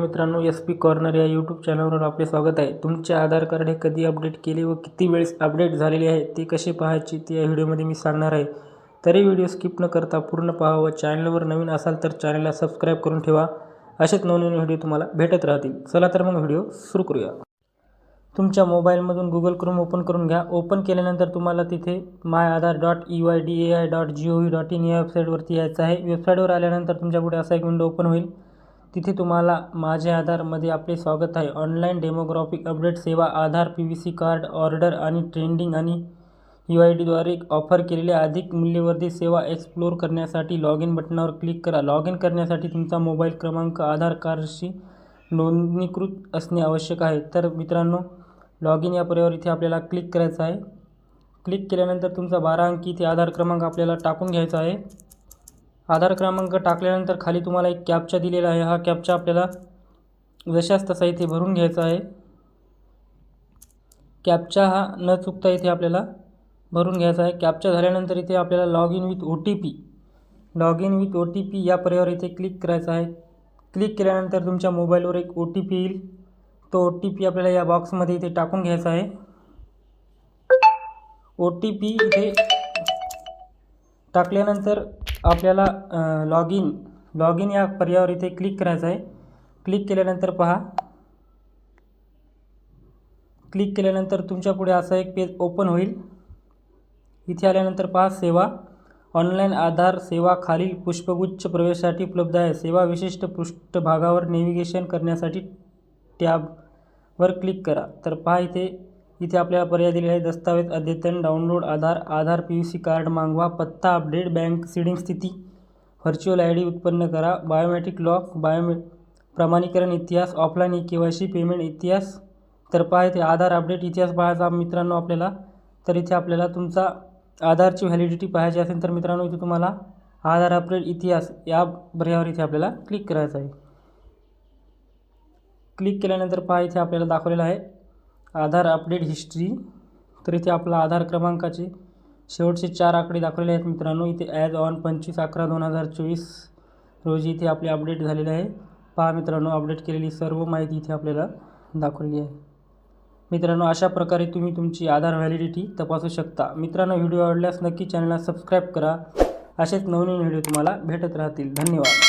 मित्रांनो, S P corner या YouTube चॅनलवर आपले स्वागत आहे. तुमचे आधार कार्ड हे कधी अपडेट केले व किती वेळेस अपडेट झालेले आहे ते कसे पाहायचे ते या व्हिडिओमध्ये मी सांगणार आहे. तरी व्हिडिओ स्किप न करता पूर्ण पहा व चॅनलवर नवीन असाल तर चॅनलला सबस्क्राईब करून ठेवा. असेच नवनवीन व्हिडिओ तुम्हाला भेटत राहतील. चला तर मग व्हिडिओ सुरू करूया. तुमच्या मोबाईलमधून गुगल क्रोम ओपन करून घ्या. ओपन केल्यानंतर तुम्हाला तिथे myAadhar.eydai.gov.in या वेबसाईटवरती यायचं आहे. वेबसाईटवर आल्यानंतर तुमच्यापुढे असा एक विंडो ओपन होईल. तिथे तुम्हाला माझे आधारमध्ये आपले स्वागत आहे. ऑनलाईन डेमोग्राफिक अपडेट सेवा, आधार PVC कार्ड ऑर्डर आणि ट्रेंडिंग आणि UIDद्वारे ऑफर केलेल्या अधिक मूल्यवर्धित सेवा एक्सप्लोर करण्यासाठी लॉग इन बटनावर क्लिक करा. लॉग इन करण्यासाठी तुमचा मोबाईल क्रमांक आधार कार्डशी नोंदणीकृत असणे आवश्यक आहे. तर मित्रांनो, लॉग इन या पर्यायावर इथे आपल्याला क्लिक करायचं आहे. क्लिक केल्यानंतर तुमचा 12 अंकी इथे आधार क्रमांक आपल्याला टाकून घ्यायचा आहे. आधार क्रमांक टाकल्यानंतर खाली तुम्हाला एक कॅप्चा दिलेला आहे. हा कॅप्चा आपल्याला जशाच तसा इथे भरून घ्यायचा आहे. कॅप्चा हा न चुकता इथे आपल्याला भरून घ्यायचा आहे. कॅप्चा झाल्यानंतर इथे आपल्याला लॉग इन विथ OTP या पर्यायावर इथे क्लिक करायचं आहे. क्लिक केल्यानंतर तुमच्या मोबाईलवर एक OTP येईल. तो OTP आपल्याला या बॉक्समध्ये इथे टाकून घ्यायचा आहे. OTP इथे टाकल्यानंतर आपल्याला लॉग इन या पर्यायावर इथे क्लिक करायचं आहे. क्लिक केल्यानंतर पहा, क्लिक केल्यानंतर तुमच्या पुढे असं एक पेज ओपन होईल. इथे आल्यानंतर पहा, सेवा ऑनलाईन आधार सेवा खालील पुष्पगुच्छ प्रवेशासाठी उपलब्ध आहे. सेवा विशिष्ट पृष्ठभागावर नेव्हिगेशन करण्यासाठी टॅबवर क्लिक करा. तर पहा, इथे आपल्याला पर्याय दिलेला आहे. दस्तावेज अद्यतन, डाउनलोड आधार PVC कार्ड मागवा, पत्ता अपडेट, बँक सीडिंग स्थिती, व्हर्च्युअल ID उत्पन्न करा, बायोमेट्रिक लॉक, प्रमाणीकरण इतिहास, ऑफलाईन KYC, पेमेंट इतिहास. तर पहा, इथे आधार अपडेट इतिहास पाहायचा मित्रांनो आपल्याला. तर इथे आपल्याला तुमचा आधारची व्हॅलिडिटी पाहायची असेल तर मित्रांनो इथे तुम्हाला आधार अपडेट इतिहास या पर्यायावर इथे आपल्याला क्लिक करायचं आहे. क्लिक केल्यानंतर पहा, इथे आपल्याला दाखवलेलं आहे आधार अपडेट हिस्ट्री. तर इथे आपला आधार क्रमांकाचे शेवटचे 4 आकडे दाखवलेले आहेत मित्रांनो. इथे ॲज ऑन 25/11/2024 रोजी इथे आपले अपडेट झालेले आहे. पहा मित्रांनो, अपडेट केलेली सर्व माहिती इथे आपल्याला दाखवलेली आहे. मित्रांनो, अशा प्रकारे तुम्ही तुमची आधार व्हॅलिडिटी तपासू शकता. मित्रांनो, व्हिडिओ आवडल्यास नक्की चॅनलला सबस्क्राईब करा. असेच नवनवीन व्हिडिओ तुम्हाला भेटत राहतील. धन्यवाद.